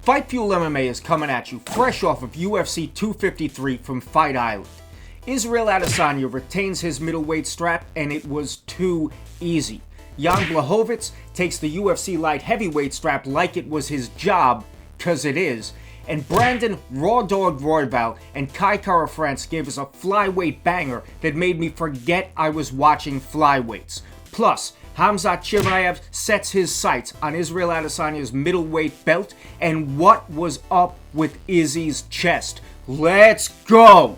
Fight Fuel MMA is coming at you fresh off of UFC 253 from Fight Island. Israel Adesanya retains his middleweight strap, and it was too easy. Jon Blachowicz takes the UFC light heavyweight strap like it was his job, cause it is. And Brandon Raw Dog Royval and Kai Kara-France gave us a flyweight banger that made me forget I was watching flyweights. Plus, Khamzat Chimaev sets his sights on Israel Adesanya's middleweight belt, and what was up with Izzy's chest. Let's go!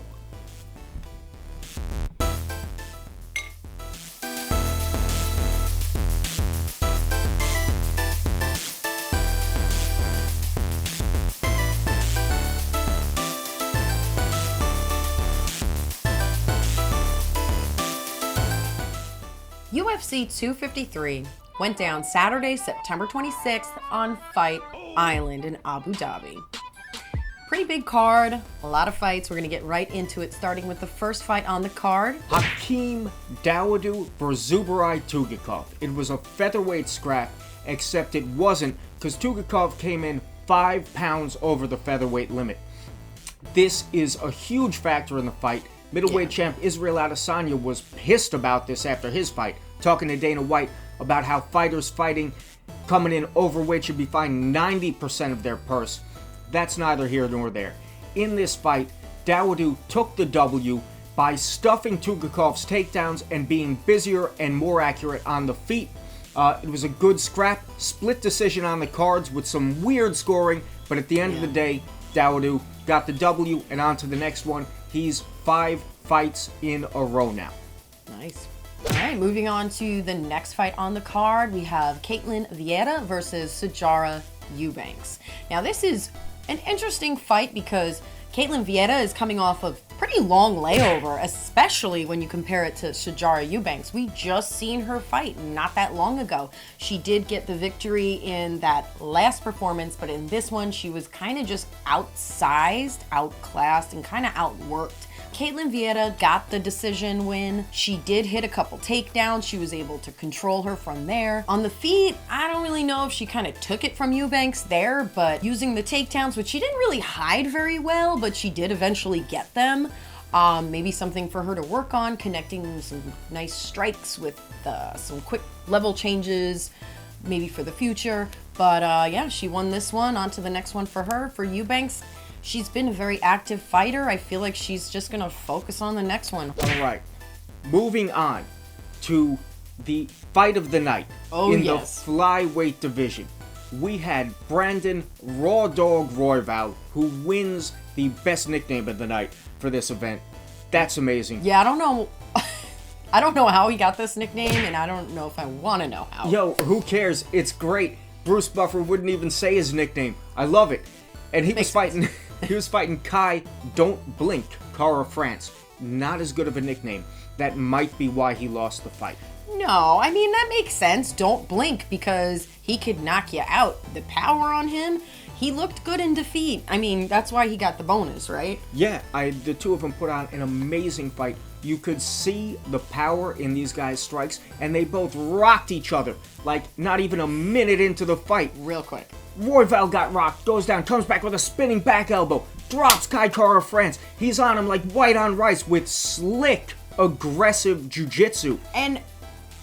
UFC 253 went down Saturday, September 26th on Fight Island in Abu Dhabi. Pretty big card, a lot of fights. We're going to get right into it, starting with the first fight on the card. Hakeem Dawodu versus Zubarai Tukhugov. It was a featherweight scrap, except it wasn't, because Tukhugov came in 5 pounds over the featherweight limit. This is a huge factor in the fight. Middleweight champ Israel Adesanya was pissed about this after his fight, talking to Dana White about how fighters coming in overweight should be fined 90% of their purse. That's neither here nor there. In this fight, Dawodu took the W by stuffing Tukhugov's takedowns and being busier and more accurate on the feet. It was a good scrap, split decision on the cards with some weird scoring, but at the end of the day, Dawodu got the W and on to the next one. He's 5 fights in a row now. Nice. All right, moving on to the next fight on the card, we have Vierra versus Sijara Eubanks. Now, this is an interesting fight because Vierra is coming off of pretty long layover, especially when you compare it to Sijara Eubanks. We just seen her fight not that long ago. She did get the victory in that last performance, but in this one, she was kind of just outsized, outclassed, and kind of outworked. Vierra got the decision win. She did hit a couple takedowns. She was able to control her from there. On the feet, I don't really know if she kind of took it from Eubanks there, but using the takedowns, which she didn't really hide very well, but she did eventually get them. Maybe something for her to work on, connecting some nice strikes with some quick level changes, maybe for the future. But yeah, she won this one. On to the next one for her. For Eubanks, she's been a very active fighter. I feel like she's just going to focus on the next one. All right. Moving on to the fight of the night in the flyweight division. We had Brandon Raw Dog Royval, who wins the best nickname of the night for this event. That's amazing. Yeah, I don't know. I don't know how he got this nickname, and I don't know if I want to know how. Yo, who cares? It's great. Bruce Buffer wouldn't even say his nickname. I love it. And he was fighting... He was fighting Kai Don't Blink Kara-France. Not as good of a nickname. That might be why he lost the fight. No, I mean, that makes sense. Don't blink, because he could knock you out. The power on him, he looked good in defeat. I mean, that's why he got the bonus, right? Yeah, the two of them put on an amazing fight. You could see the power in these guys' strikes, and they both rocked each other, like not even a minute into the fight. Real quick. Royval got rocked, goes down, comes back with a spinning back elbow, drops Kai Kara-France. He's on him like white on rice with slick, aggressive jiu-jitsu. And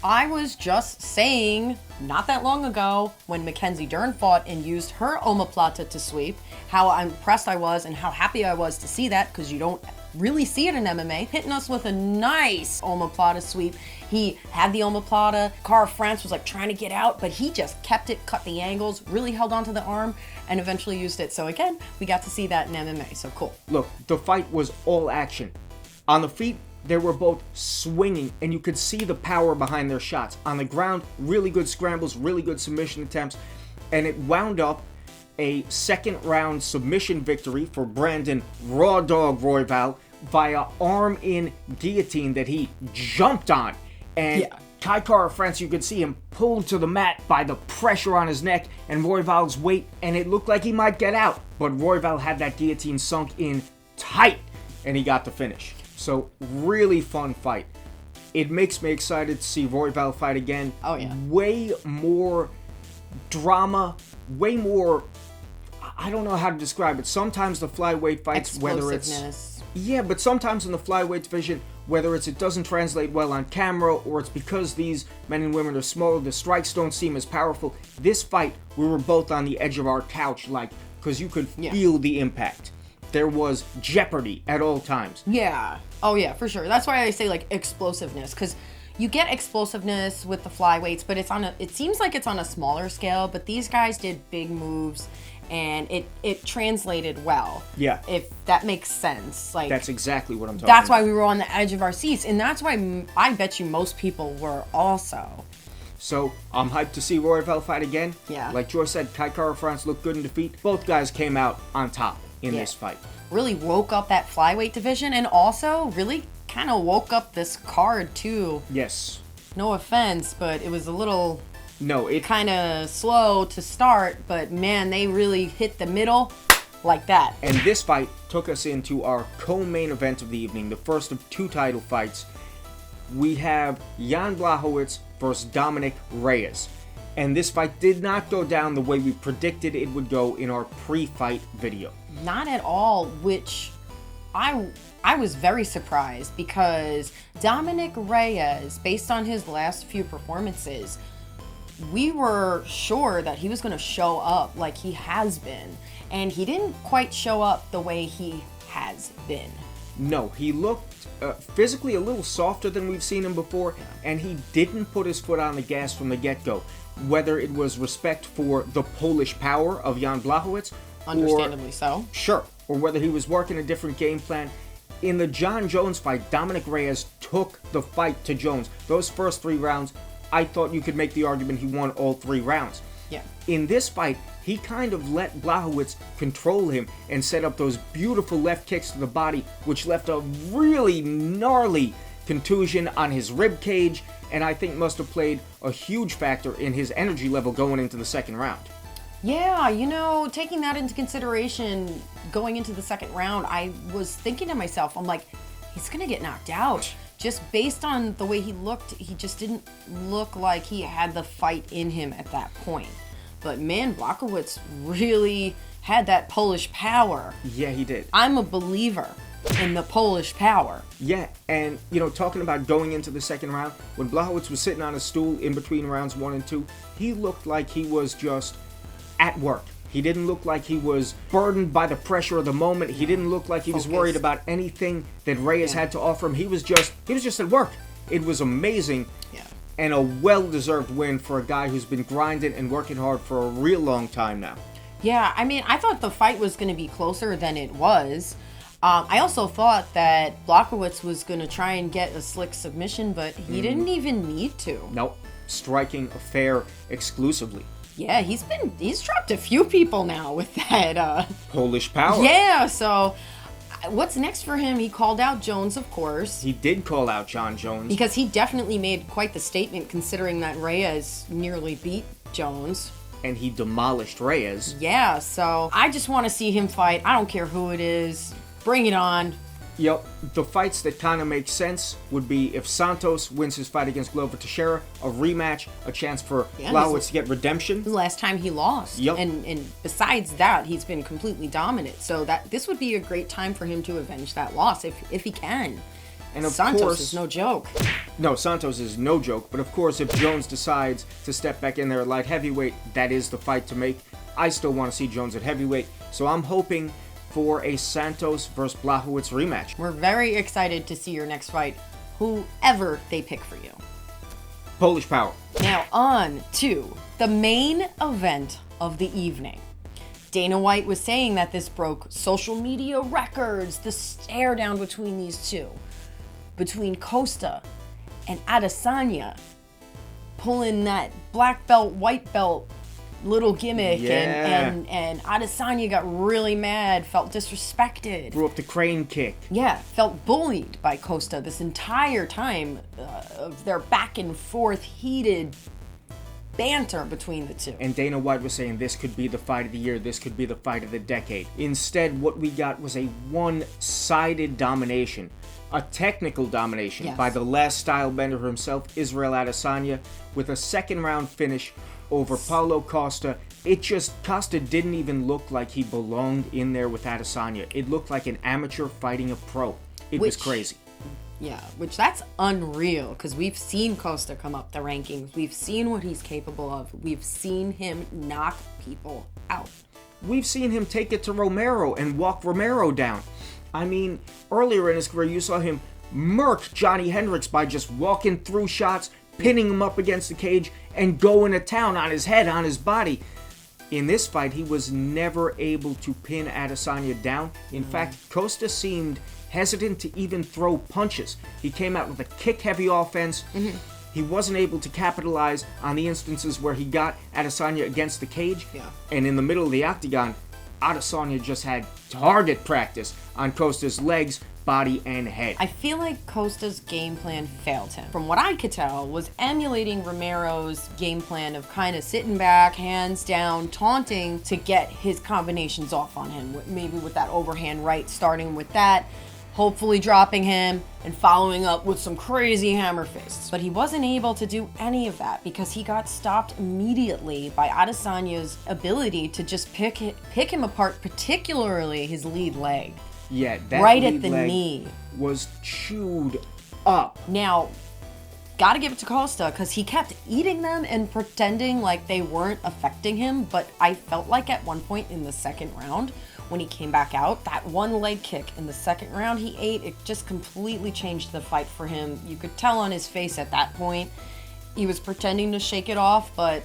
I was just saying, not that long ago, when Mackenzie Dern fought and used her omoplata to sweep, how impressed I was and how happy I was to see that, because you don't really see it in MMA, hitting us with a nice omoplata sweep. He had the omoplata. Kara-France was like trying to get out, but he just kept it, cut the angles, really held onto the arm, and eventually used it. So again, we got to see that in MMA, so cool. Look, the fight was all action. On the feet, they were both swinging, and you could see the power behind their shots. On the ground, really good scrambles, really good submission attempts, and it wound up a second round submission victory for Brandon Raw Dog Royval via arm-in guillotine that he jumped on. And Kai Kara-France, you could see him pulled to the mat by the pressure on his neck and Royval's weight, and it looked like he might get out. But Royval had that guillotine sunk in tight, and he got the finish. So, really fun fight. It makes me excited to see Royval fight again. Oh, yeah. Way more drama, way more I don't know how to describe it. Sometimes the flyweight fights, whether it's... Yeah, but sometimes in the flyweight division, whether it's it doesn't translate well on camera, or it's because these men and women are smaller, the strikes don't seem as powerful. This fight, we were both on the edge of our couch, like, because you could feel the impact. There was jeopardy at all times. Yeah. Oh, yeah, for sure. That's why I say, like, explosiveness, because you get explosiveness with the flyweights, but it seems like it's on a smaller scale, but these guys did big moves, and it translated well. Yeah. If that makes sense. Like, that's exactly what I'm talking That's about. why we were on the edge of our seats, and that's why I bet you most people were also. So, I'm hyped to see Royval fight again. Yeah. Like Joy said, Kai Kara-France looked good in defeat. Both guys came out on top in this fight. Really woke up that flyweight division, and also really kind of woke up this card, too. Yes. No offense, but it was a little... No, it kind of slow to start, but man, they really hit the middle like that. And this fight took us into our co-main event of the evening, the first of 2 title fights. We have Jan Blachowicz versus Dominic Reyes. And this fight did not go down the way we predicted it would go in our pre-fight video. Not at all, which I was very surprised, because Dominic Reyes, based on his last few performances, we were sure that he was going to show up like he has been, and he didn't quite show up the way he has been. No, he looked physically a little softer than we've seen him before, and he didn't put his foot on the gas from the get-go. Whether it was respect for the Polish power of Jan Blachowicz, understandably so. Sure. Or whether he was working a different game plan. In the Jon Jones fight, Dominic Reyes took the fight to Jones. Those first 3 rounds, I thought you could make the argument he won all 3 rounds. Yeah. In this fight, he kind of let Blachowicz control him and set up those beautiful left kicks to the body, which left a really gnarly contusion on his rib cage, and I think must have played a huge factor in his energy level going into the second round. Yeah, you know, taking that into consideration, going into the second round, I was thinking to myself, I'm like, he's going to get knocked out. Just based on the way he looked, he just didn't look like he had the fight in him at that point. But man, Blachowicz really had that Polish power. Yeah, he did. I'm a believer in the Polish power. Yeah, and, you know, talking about going into the second round, when Blachowicz was sitting on a stool in between rounds 1 and 2, he looked like he was just at work. He didn't look like he was burdened by the pressure of the moment. He didn't look like he was worried about anything that Reyes had to offer him. He was just at work. It was amazing. Yeah. And a well-deserved win for a guy who's been grinding and working hard for a real long time now. Yeah, I mean, I thought the fight was going to be closer than it was. I also thought that Blachowicz was going to try and get a slick submission, but he didn't even need to. Nope. Striking a fair exclusively. Yeah, he's dropped a few people now with that Polish power. Yeah, so what's next for him? He called out Jones, of course. He did call out Jon Jones. Because he definitely made quite the statement, considering that Reyes nearly beat Jones. And he demolished Reyes. Yeah, so I just want to see him fight. I don't care who it is. Bring it on. Yep, the fights that kind of make sense would be if Santos wins his fight against Glover Teixeira, a rematch, a chance for Blachowicz to get redemption. The last time he lost. Yep. And besides that, he's been completely dominant. So this would be a great time for him to avenge that loss if he can. And of Santos course, is no joke. No, Santos is no joke. But of course, if Jones decides to step back in there at light heavyweight, that is the fight to make. I still want to see Jones at heavyweight. So I'm hoping for a Santos versus Blachowicz rematch. We're very excited to see your next fight, whoever they pick for you. Polish power. Now on to the main event of the evening. Dana White was saying that this broke social media records, the stare down between these two. Between Costa and Adesanya, pulling that black belt, white belt little gimmick, and Adesanya got really mad, felt disrespected. Threw up the crane kick. Yeah, felt bullied by Costa this entire time of their back and forth heated banter between the two. And Dana White was saying this could be the fight of the year, this could be the fight of the decade. Instead, what we got was a one-sided domination. A technical domination by the last style bender himself, Israel Adesanya, with a second round finish over Paulo Costa it just, Costa didn't even look like he belonged in there with Adesanya. It looked like an amateur fighting a pro. It was crazy. Yeah, which that's unreal, because we've seen Costa come up the rankings. We've seen what he's capable of. We've seen him knock people out. We've seen him take it to Romero and walk Romero down. I mean, earlier in his career, you saw him murk Johnny Hendricks by just walking through shots, pinning him up against the cage, and going to town on his head, on his body. In this fight, he was never able to pin Adesanya down. In fact, Costa seemed hesitant to even throw punches. He came out with a kick-heavy offense. He wasn't able to capitalize on the instances where he got Adesanya against the cage. And in the middle of the octagon, Adesanya just had target practice on Costa's legs, body, and head. I feel like Costa's game plan failed him. From what I could tell, was emulating Romero's game plan of kind of sitting back, hands down, taunting to get his combinations off on him. Maybe with that overhand right, starting with that, hopefully dropping him and following up with some crazy hammer fists. But he wasn't able to do any of that because he got stopped immediately by Adesanya's ability to just pick him apart, particularly his lead leg. Yeah, that right lead at the leg knee was chewed up. Now, gotta give it to Costa, because he kept eating them and pretending like they weren't affecting him, but I felt like at one point in the second round, when he came back out, that one leg kick in the second round he ate, it just completely changed the fight for him. You could tell on his face at that point, he was pretending to shake it off, but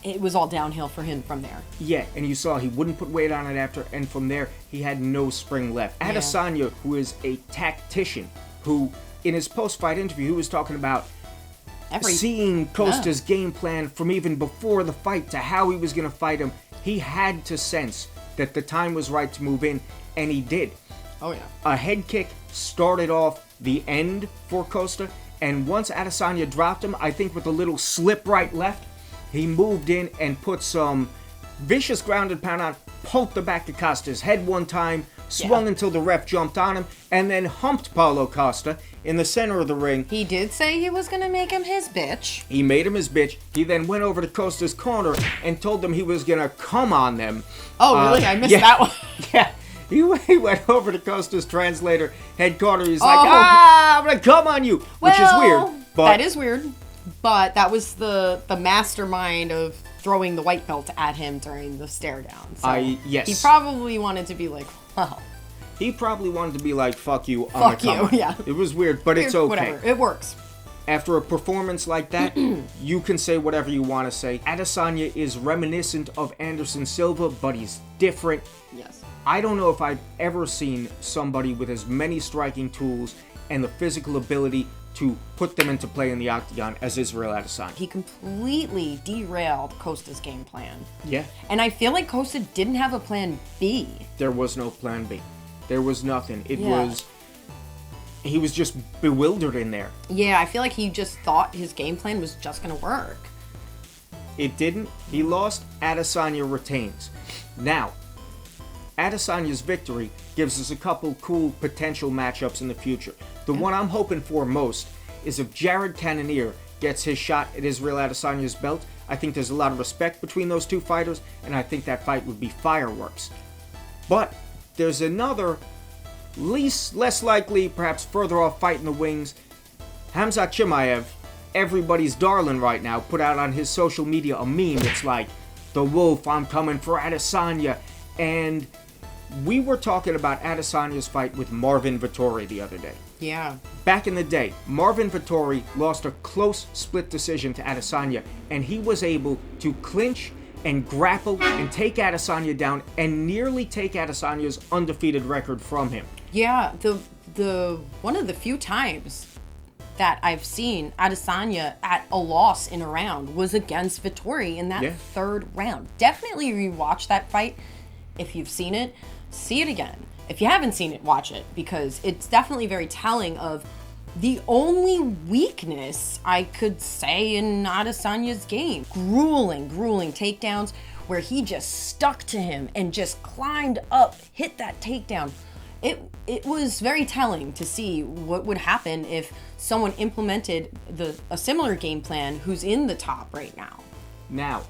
it was all downhill for him from there. Yeah, and you saw he wouldn't put weight on it after, and from there, he had no spring left. Yeah. Adesanya, who is a tactician, who, in his post-fight interview, he was talking about seeing Costa's game plan from even before the fight to how he was going to fight him. He had to sense that the time was right to move in, and he did. Oh, yeah. A head kick started off the end for Costa, and once Adesanya dropped him, I think with a little slip right left, he moved in and put some vicious grounded pound on, poked the back of Costa's head one time, swung until the ref jumped on him, and then humped Paulo Costa in the center of the ring. He did say he was going to make him his bitch. He made him his bitch. He then went over to Costa's corner and told them he was going to come on them. Oh, really? I missed that one. Yeah. He went over to Costa's translator headquarters. He's like, I'm going to come on you, which is weird. But that is weird. But that was the mastermind of throwing the white belt at him during the stare down. So yes. He probably wanted to be like, well. He probably wanted to be like, fuck you. Fuck you, yeah. It was weird, but it's okay. Whatever, it works. After a performance like that, you can say whatever you want to say. Adesanya is reminiscent of Anderson Silva, but he's different. Yes. I don't know if I've ever seen somebody with as many striking tools and the physical ability to put them into play in the octagon as Israel Adesanya. He completely derailed Costa's game plan. Yeah. And I feel like Costa didn't have a plan B. There was no plan B. There was nothing. He was just bewildered in there. Yeah, I feel like he just thought his game plan was just going to work. It didn't. He lost. Adesanya retains. Now, Adesanya's victory gives us a couple cool potential matchups in the future. The one I'm hoping for most is if Jared Cannonier gets his shot at Israel Adesanya's belt. I think there's a lot of respect between those two fighters, and I think that fight would be fireworks. But there's another, less likely, perhaps further off fight in the wings. Khamzat Chimaev, everybody's darling right now, put out on his social media a meme that's like, "The Wolf, I'm coming for Adesanya." And we were talking about Adesanya's fight with Marvin Vettori the other day. Yeah. Back in the day, Marvin Vettori lost a close split decision to Adesanya, and he was able to clinch and grapple and take Adesanya down and nearly take Adesanya's undefeated record from him. Yeah, the one of the few times that I've seen Adesanya at a loss in a round was against Vettori in that third round. Definitely rewatch that fight if you've seen it. See it again. If you haven't seen it, watch it, because it's definitely very telling of the only weakness I could say in Adesanya's game. Grueling takedowns where he just stuck to him and just climbed up, hit that takedown. It was very telling to see what would happen if someone implemented a similar game plan who's in the top right now. Now,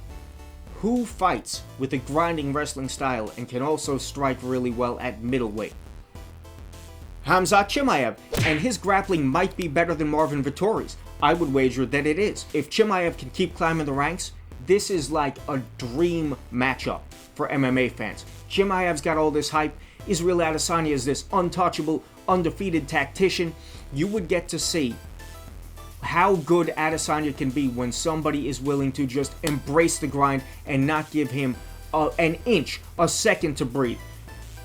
who fights with a grinding wrestling style and can also strike really well at middleweight? Khamzat Chimaev, and his grappling might be better than Marvin Vettori's. I would wager that it is. If Chimaev can keep climbing the ranks, this is like a dream matchup for MMA fans. Chimaev's got all this hype. Israel Adesanya is this untouchable, undefeated tactician. You would get to see how good Adesanya can be when somebody is willing to just embrace the grind and not give him an inch, a second to breathe.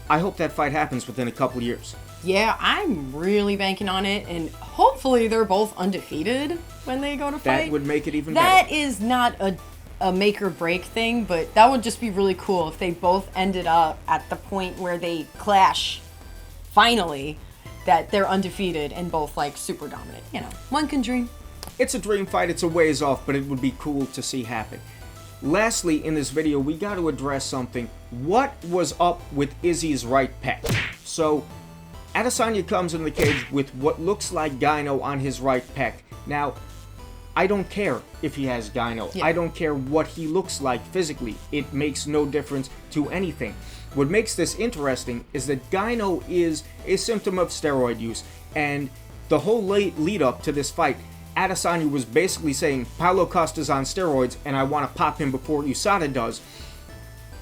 I hope that fight happens within a couple years. Yeah, I'm really banking on it, and hopefully they're both undefeated when they go to fight. That would make it even better. That is not a make or break thing, but that would just be really cool if they both ended up at the point where they clash, finally, that they're undefeated and both, like, super dominant. You know, one can dream. It's a dream fight, it's a ways off, but it would be cool to see happen. Lastly, in this video, we got to address something. What was up with Izzy's right pec? So, Adesanya comes in the cage with what looks like gyno on his right pec. Now, I don't care if he has gyno. Yeah. I don't care what he looks like physically. It makes no difference to anything. What makes this interesting is that gyno is a symptom of steroid use, and the whole lead up to this fight, Adesanya was basically saying, Paulo Costa's on steroids, and I want to pop him before USADA does.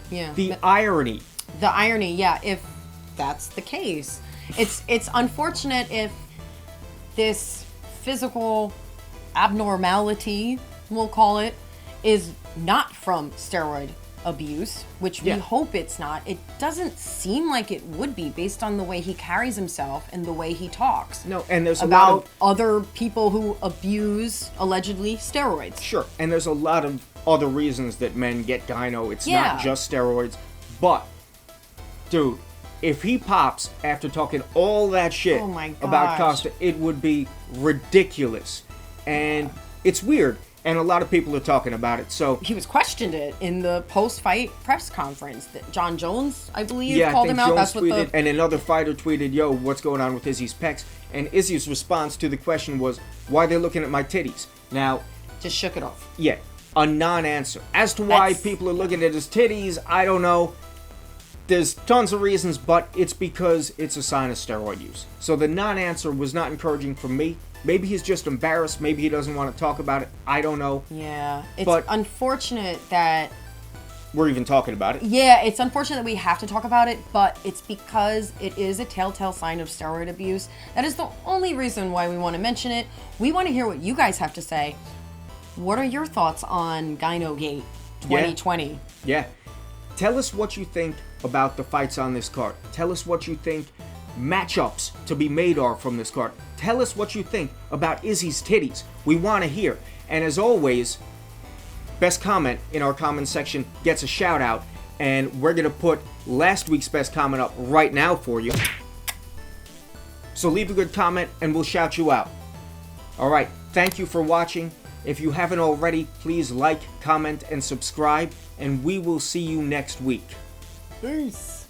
Yeah. The irony. The irony, yeah, if that's the case. It's unfortunate if this physical abnormality, we'll call it, is not from steroid abuse, which we hope it's not. It doesn't seem like it would be based on the way he carries himself and the way he talks. No, and there's about other people who abuse, allegedly, steroids. Sure, and there's a lot of other reasons that men get gyno. It's not just steroids. But, dude, if he pops after talking all that shit about Costa, it would be ridiculous. And it's weird, and a lot of people are talking about it. So he was questioned it in the post-fight press conference. That Jon Jones, I believe, called him out. Jones That's tweeted, what and another fighter tweeted, "Yo, what's going on with Izzy's pecs?" And Izzy's response to the question was, "Why are they looking at my titties?" Now, just shook it off. Yeah, a non-answer as to why people are looking at his titties. I don't know. There's tons of reasons, but it's because it's a sign of steroid use. So the non-answer was not encouraging for me. Maybe he's just embarrassed. Maybe he doesn't want to talk about it. I don't know. Yeah, it's unfortunate that we're even talking about it. Yeah, it's unfortunate that we have to talk about it, but it's because it is a telltale sign of steroid abuse. That is the only reason why we want to mention it. We want to hear what you guys have to say. What are your thoughts on Gynogate 2020? Yeah. Tell us what you think about the fights on this card. Tell us what you think matchups to be made are from this card. Tell us what you think about Izzy's titties. We want to hear. And as always, best comment in our comment section gets a shout out, and we're going to put last week's best comment up right now for you. So leave a good comment and we'll shout you out. Alright, thank you for watching. If you haven't already, please like, comment, and subscribe, and we will see you next week. Peace.